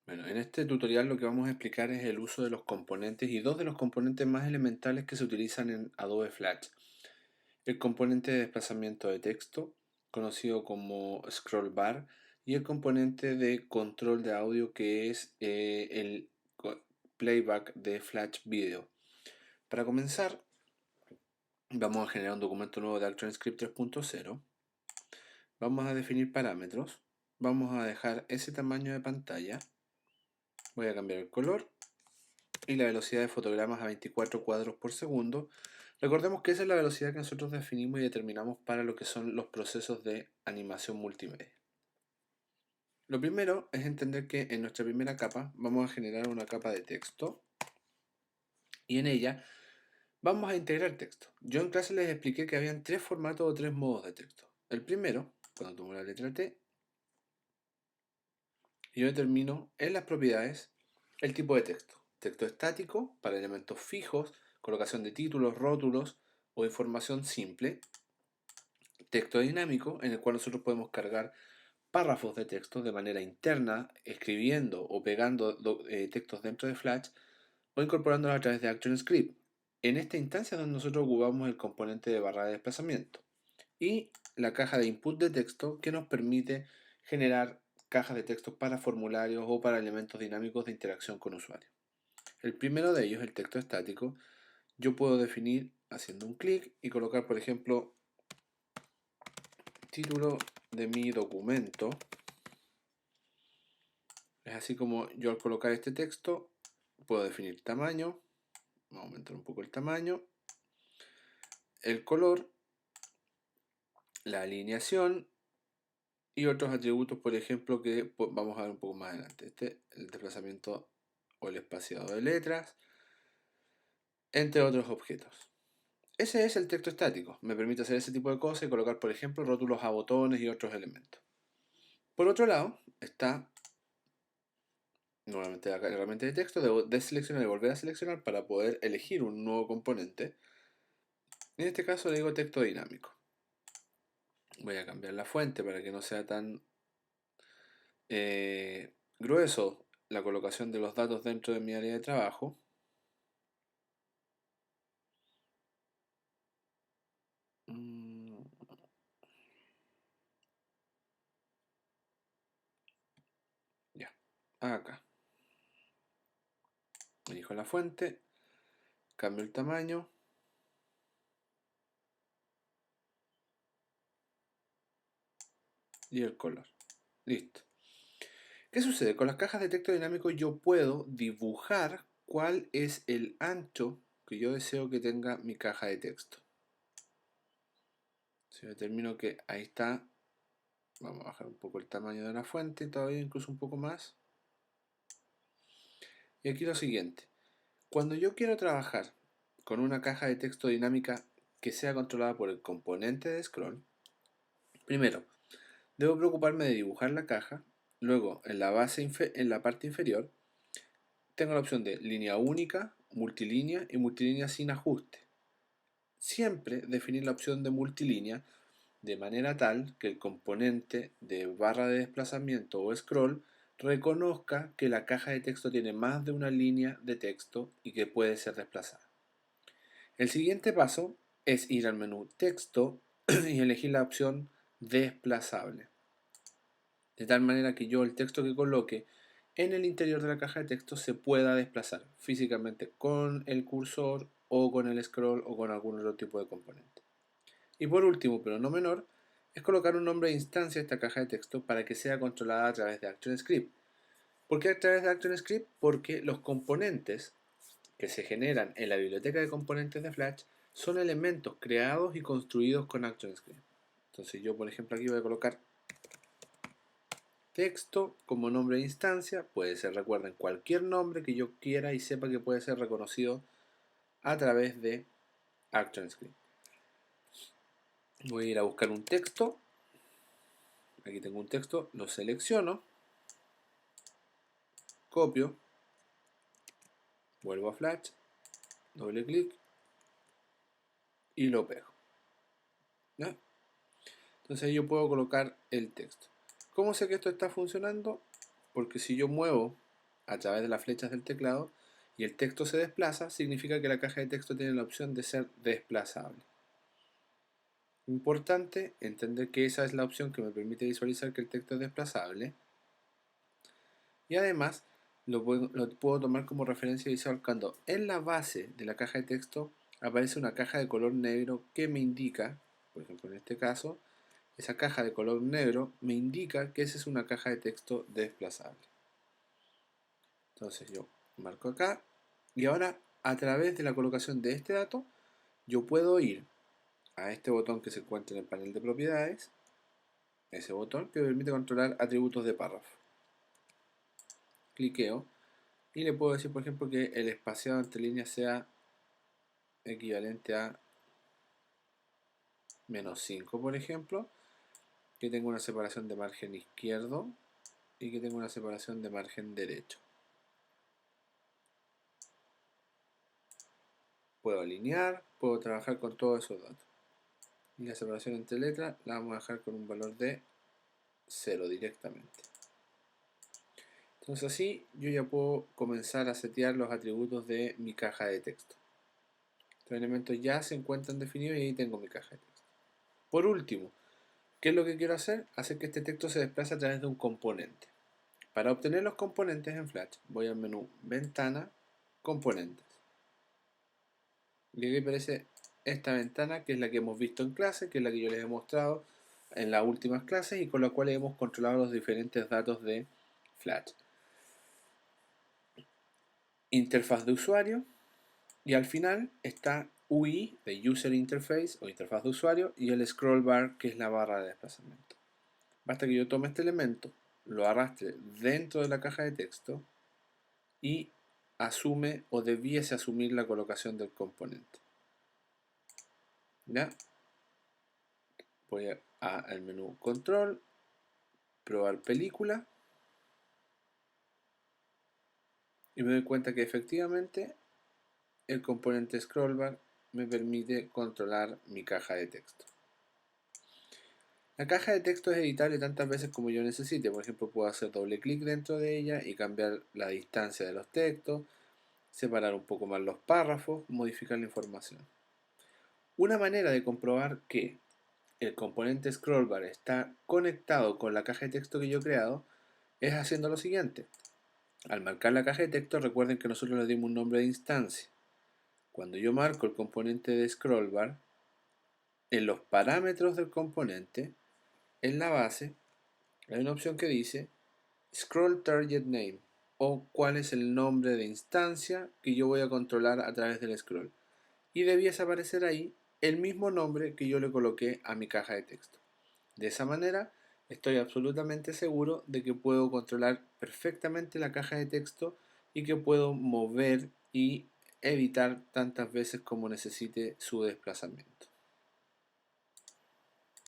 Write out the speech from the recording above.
Bueno, en este tutorial lo que vamos a explicar es el uso de los componentes y dos de los componentes más elementales que se utilizan en Adobe Flash. El componente de desplazamiento de texto, conocido como scroll bar, y el componente de control de audio, que es el playback de Flash Video. Para comenzar, vamos a generar un documento nuevo de ActionScript 3.0. Vamos a definir parámetros. Vamos a dejar ese tamaño de pantalla. Voy a cambiar el color y la velocidad de fotogramas a 24 cuadros por segundo. Recordemos que esa es la velocidad que nosotros definimos y determinamos para lo que son los procesos de animación multimedia. Lo primero es entender que en nuestra primera capa vamos a generar una capa de texto y en ella vamos a integrar texto. Yo en clase les expliqué que habían tres formatos o tres modos de texto. El primero, cuando tomo la letra T, yo determino en las propiedades el tipo de texto. Texto estático para elementos fijos, colocación de títulos, rótulos o información simple. Texto dinámico, en el cual nosotros podemos cargar párrafos de texto de manera interna, escribiendo o pegando textos dentro de Flash o incorporándolos a través de ActionScript. En esta instancia es donde nosotros ocupamos el componente de barra de desplazamiento y la caja de input de texto que nos permite generar cajas de texto para formularios o para elementos dinámicos de interacción con usuarios. El primero de ellos, el texto estático, yo puedo definir haciendo un clic y colocar, por ejemplo, título de mi documento. Es así como yo al colocar este texto puedo definir tamaño, vamos a aumentar un poco el tamaño, el color, la alineación y otros atributos, por ejemplo, que vamos a ver un poco más adelante. El desplazamiento o el espaciado de letras, entre otros objetos. Ese es el texto estático. Me permite hacer ese tipo de cosas y colocar, por ejemplo, rótulos a botones y otros elementos. Por otro lado, está nuevamente la herramienta de texto. Debo deseleccionar y volver a seleccionar para poder elegir un nuevo componente. En este caso le digo texto dinámico. Voy a cambiar la fuente para que no sea tan grueso la colocación de los datos dentro de mi área de trabajo. Ya, acá. Elijo la fuente, cambio el tamaño. Y el color. Listo. ¿Qué sucede? Con las cajas de texto dinámico yo puedo dibujar cuál es el ancho que yo deseo que tenga mi caja de texto. Si determino que ahí está, vamos a bajar un poco el tamaño de la fuente, todavía incluso un poco más. Y aquí lo siguiente. Cuando yo quiero trabajar con una caja de texto dinámica que sea controlada por el componente de scroll, primero, debo preocuparme de dibujar la caja, luego en la parte inferior, tengo la opción de línea única, multilínea y multilínea sin ajuste. Siempre definir la opción de multilínea de manera tal que el componente de barra de desplazamiento o scroll reconozca que la caja de texto tiene más de una línea de texto y que puede ser desplazada. El siguiente paso es ir al menú texto y elegir la opción desplazable. De tal manera que yo el texto que coloque en el interior de la caja de texto se pueda desplazar físicamente con el cursor o con el scroll o con algún otro tipo de componente. Y por último, pero no menor, es colocar un nombre de instancia a esta caja de texto para que sea controlada a través de ActionScript. ¿Por qué a través de ActionScript? Porque los componentes que se generan en la biblioteca de componentes de Flash son elementos creados y construidos con ActionScript. Entonces yo, por ejemplo, aquí voy a colocar texto como nombre de instancia. Puede ser, recuerden, cualquier nombre que yo quiera y sepa que puede ser reconocido a través de ActionScript. Voy a ir a buscar un texto. Aquí tengo un texto, lo selecciono, copio, vuelvo a Flash, doble clic y lo pego. ¿Ya? Entonces ahí yo puedo colocar el texto. ¿Cómo sé que esto está funcionando? Porque si yo muevo a través de las flechas del teclado y el texto se desplaza, significa que la caja de texto tiene la opción de ser desplazable. Importante entender que esa es la opción que me permite visualizar que el texto es desplazable. Y además lo puedo tomar como referencia visual cuando en la base de la caja de texto aparece una caja de color negro que me indica, por ejemplo en este caso, esa caja de color negro me indica que esa es una caja de texto desplazable. Entonces yo marco acá y ahora a través de la colocación de este dato yo puedo ir a este botón que se encuentra en el panel de propiedades, ese botón que permite controlar atributos de párrafo. Cliqueo y le puedo decir, por ejemplo, que el espaciado entre líneas sea equivalente a -5, por ejemplo, que tenga una separación de margen izquierdo y que tenga una separación de margen derecho. Puedo alinear, puedo trabajar con todos esos datos. Y la separación entre letras la vamos a dejar con un valor de 0 directamente. Entonces así yo ya puedo comenzar a setear los atributos de mi caja de texto. Estos elementos ya se encuentran definidos y ahí tengo mi caja de texto. Por último, ¿qué es lo que quiero hacer? Hacer que este texto se desplace a través de un componente. Para obtener los componentes en Flash, voy al menú Ventana, Componentes. Y aquí aparece esta ventana que es la que hemos visto en clase, que es la que yo les he mostrado en las últimas clases y con la cual hemos controlado los diferentes datos de Flash. Interfaz de usuario y al final está UI de User Interface o interfaz de usuario y el scroll bar que es la barra de desplazamiento. Basta que yo tome este elemento, lo arrastre dentro de la caja de texto y asume o debiese asumir la colocación del componente. ¿Ya? Voy al menú Control, probar película y me doy cuenta que efectivamente el componente scrollbar me permite controlar mi caja de texto. La caja de texto es editable tantas veces como yo necesite. Por ejemplo, puedo hacer doble clic dentro de ella y cambiar la distancia de los textos, separar un poco más los párrafos, modificar la información. Una manera de comprobar que el componente scrollbar está conectado con la caja de texto que yo he creado es haciendo lo siguiente. Al marcar la caja de texto, recuerden que nosotros le dimos un nombre de instancia. Cuando yo marco el componente de scrollbar, en los parámetros del componente, en la base, hay una opción que dice Scroll Target Name o cuál es el nombre de instancia que yo voy a controlar a través del scroll. Y debiese aparecer ahí el mismo nombre que yo le coloqué a mi caja de texto. De esa manera, estoy absolutamente seguro de que puedo controlar perfectamente la caja de texto y que puedo mover y editar tantas veces como necesite su desplazamiento.